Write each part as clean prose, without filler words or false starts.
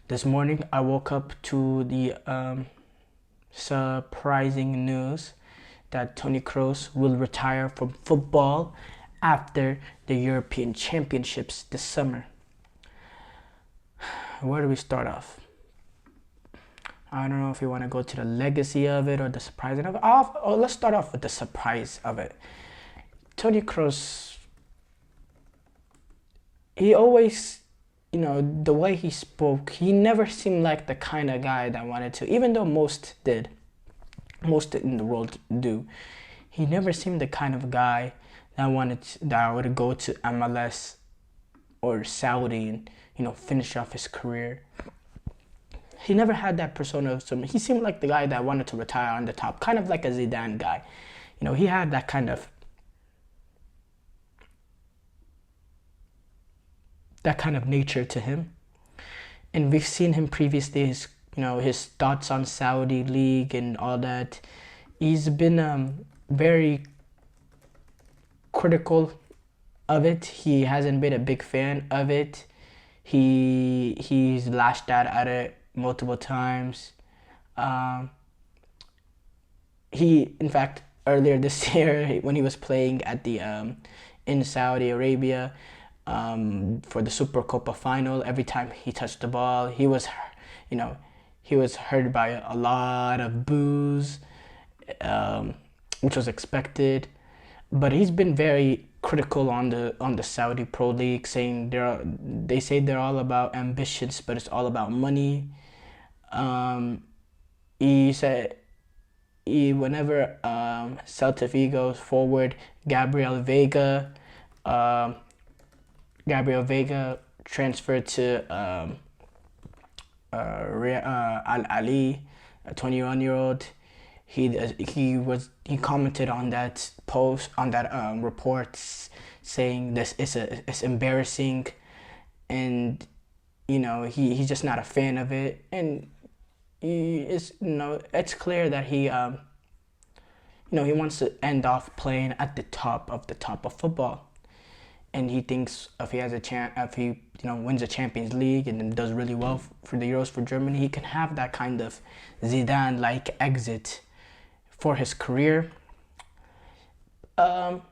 This morning, I woke up to the surprising news that Toni Kroos will retire from football after the European Championships this summer. Where do we start off? I don't know if you want to go to the legacy of it or the surprise of it. Let's start off with the surprise of it. Toni Kroos, he always, the way he spoke, he never seemed like the kind of guy that wanted to, even though most in the world do. He never seemed the kind of guy that would go to MLS or Saudi and, finish off his career. He never had that persona of some. He seemed like the guy that wanted to retire on the top, kind of like a Zidane guy. He had that kind of nature to him. And we've seen him previously, his thoughts on Saudi League and all that. He's been very critical of it. He hasn't been a big fan of it. He's lashed out at it multiple times. In fact, earlier this year, when he was playing at the in Saudi Arabia for the Super Copa final, every time he touched the ball, he was heard by a lot of boos, which was expected. But he's been very critical on the Saudi Pro League, saying they say they're all about ambitions, but it's all about money. He said whenever Celta Vigo's forward Gabriel Vega transferred to Al Ali, a 21-year-old, he commented on that post, on that report, saying it's embarrassing, and he's just not a fan of it. And it's clear that he wants to end off playing at the top of football, and he thinks if he has a chance, if he wins a Champions League and then does really well for the Euros for Germany, he can have that kind of Zidane-like exit for his career. Now,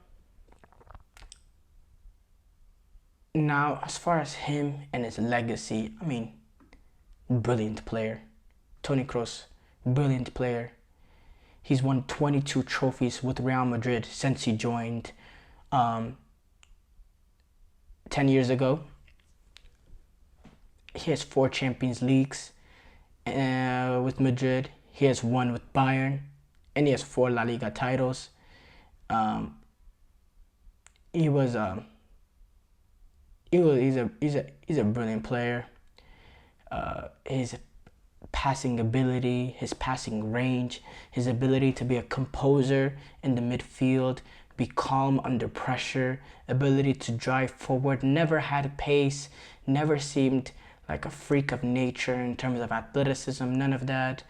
as far as him and his legacy, brilliant player. Toni Kroos, brilliant player. He's won 22 trophies with Real Madrid since he joined 10 years ago. He has 4 Champions Leagues with Madrid. He has 1 with Bayern, and he has 4 La Liga titles. He's a brilliant player. His passing ability, his passing range, his ability to be a composer in the midfield, be calm under pressure, ability to drive forward, never had pace, never seemed like a freak of nature in terms of athleticism, none of that.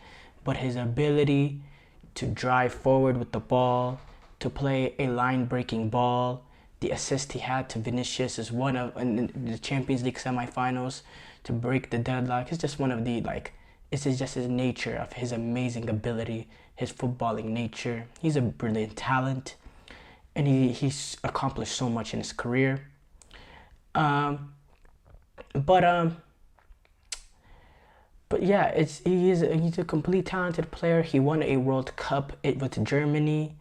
But his ability to drive forward with the ball, to play a line-breaking ball, the assist he had to Vinicius is one of, in the Champions League semifinals, to break the deadlock. It's just one of the, this is just his nature, of his amazing ability, his footballing nature. He's a brilliant talent, and he's accomplished so much in his career. But yeah, he's a complete talented player. He won a World Cup with Germany.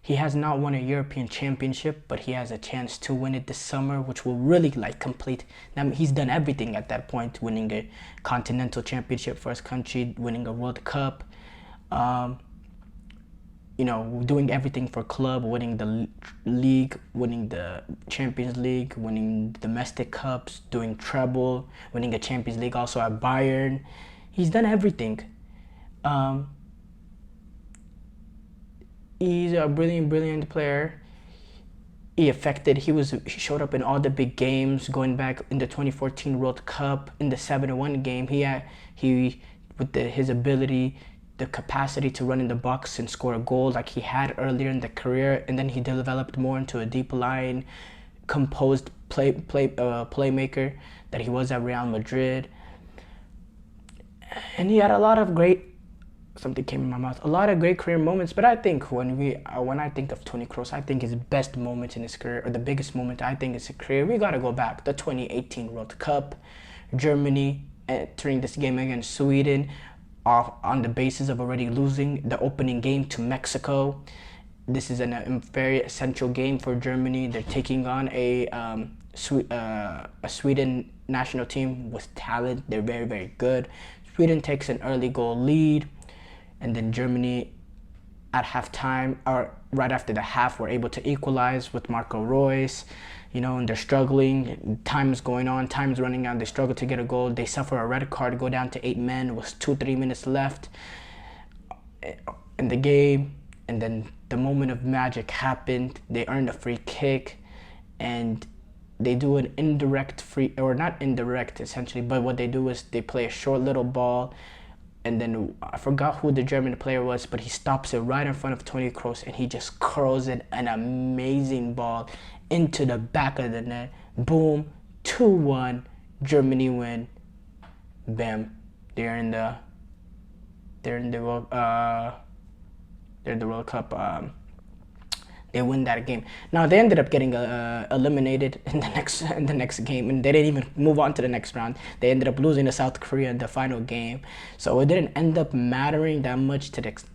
He has not won a European Championship, but he has a chance to win it this summer, which will really complete. He's done everything at that point, winning a continental championship for his country, winning a World Cup, doing everything for club, winning the league, winning the Champions League, winning domestic cups, doing treble, winning a Champions League also at Bayern. He's done everything. He's a brilliant player. He showed up in all the big games, going back in the 2014 World Cup, in the 7-1 game. His ability, the capacity to run in the box and score a goal like he had earlier in the career, and then he developed more into a deep line, composed playmaker that he was at Real Madrid. And he had a lot of great, something came in my mouth, a lot of great career moments. But I think when I think of Toni Kroos, I think his best moment in his career, or the biggest moment I think in his career, we gotta go back the 2018 World Cup, Germany entering this game against Sweden, off on the basis of already losing the opening game to Mexico. This is a very essential game for Germany. They're taking on a Sweden national team with talent. They're very, very good. Sweden takes an early goal lead, and then Germany at halftime, or right after the half, were able to equalize with Marco Reus. And they're struggling. Time is going on. Time is running out. They struggle to get a goal. They suffer a red card, go down to 8 men with 2-3 minutes left in the game. And then the moment of magic happened. They earned a free kick, and they do an indirect free, or not indirect essentially, but what they do is they play a short little ball, and then I forgot who the German player was, but he stops it right in front of Toni Kroos, and he just curls it, an amazing ball into the back of the net. Boom, 2-1, Germany win. Bam, they're in the World Cup. They win that game. Now they ended up getting eliminated in the next game, and they didn't even move on to the next round. They ended up losing to South Korea in the final game, so it didn't end up mattering that much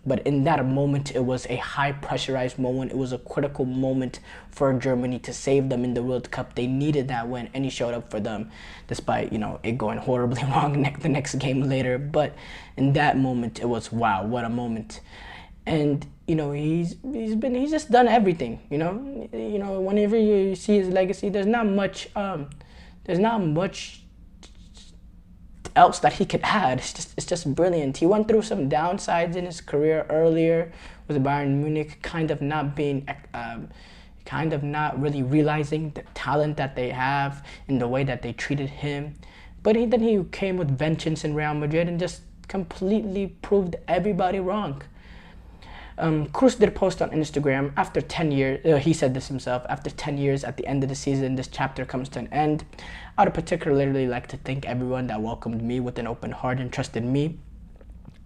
but in that moment, it was a high pressurized moment. It was a critical moment for Germany to save them in the World Cup. They needed that win, and he showed up for them, despite it going horribly wrong the next game later. But in that moment, it was wow, what a moment. And he's just done everything. Whenever you see his legacy, there's not much else that he could add. It's just brilliant. He went through some downsides in his career earlier with Bayern Munich, kind of not really realizing the talent that they have in the way that they treated him. But then he came with vengeance in Real Madrid and just completely proved everybody wrong. Kroos did a post on Instagram after 10 years. He said this himself. After 10 years, at the end of the season, this chapter comes to an end. I would particularly like to thank everyone that welcomed me with an open heart and trusted me.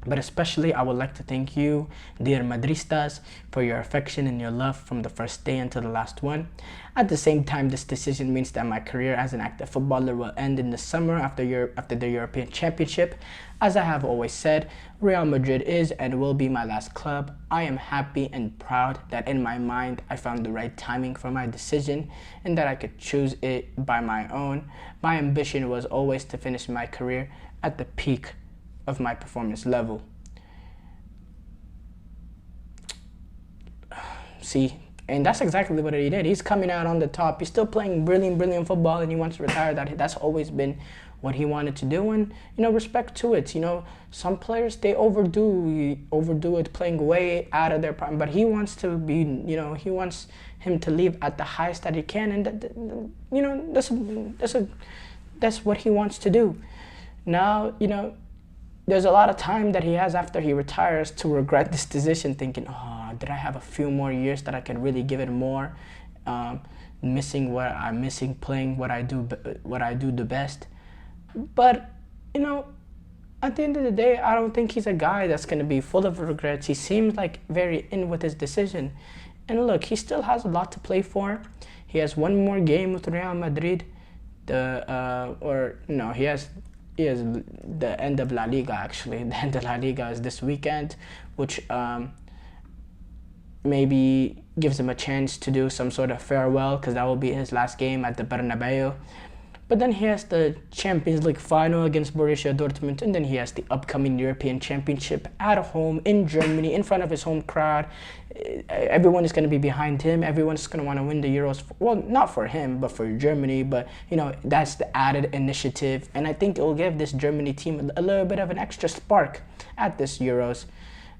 But especially, I would like to thank you, dear Madristas, for your affection and your love from the first day until the last one. At the same time, this decision means that my career as an active footballer will end in the summer after the European Championship. As I have always said, Real Madrid is and will be my last club. I am happy and proud that in my mind I found the right timing for my decision and that I could choose it by my own. My ambition was always to finish my career at the peak of my performance level. See, and that's exactly what he did. He's coming out on the top. He's still playing brilliant football, and he wants to retire. That's always been what he wanted to do, and respect to it. Some players, they overdo it, playing way out of their prime. But he wants to be, he wants him to leave at the highest that he can, and that's what he wants to do. Now, there's a lot of time that he has after he retires to regret this decision, thinking, did I have a few more years that I could really give it more, missing playing what I do the best. But at the end of the day, I don't think he's a guy that's going to be full of regrets. He seems like very in with his decision, and look, he still has a lot to play for. He has one more game with Real Madrid. He has the end of La Liga, actually. The end of La Liga is this weekend, which maybe gives him a chance to do some sort of farewell, because that will be his last game at the Bernabeu. But then he has the Champions League final against Borussia Dortmund, and then he has the upcoming European Championship at home in Germany in front of his home crowd. Everyone is going to be behind him. Everyone's going to want to win the Euros. Well, not for him, but for Germany. But, that's the added initiative. And I think it will give this Germany team a little bit of an extra spark at this Euros,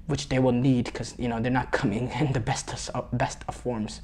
which they will need, because, they're not coming in the best of forms.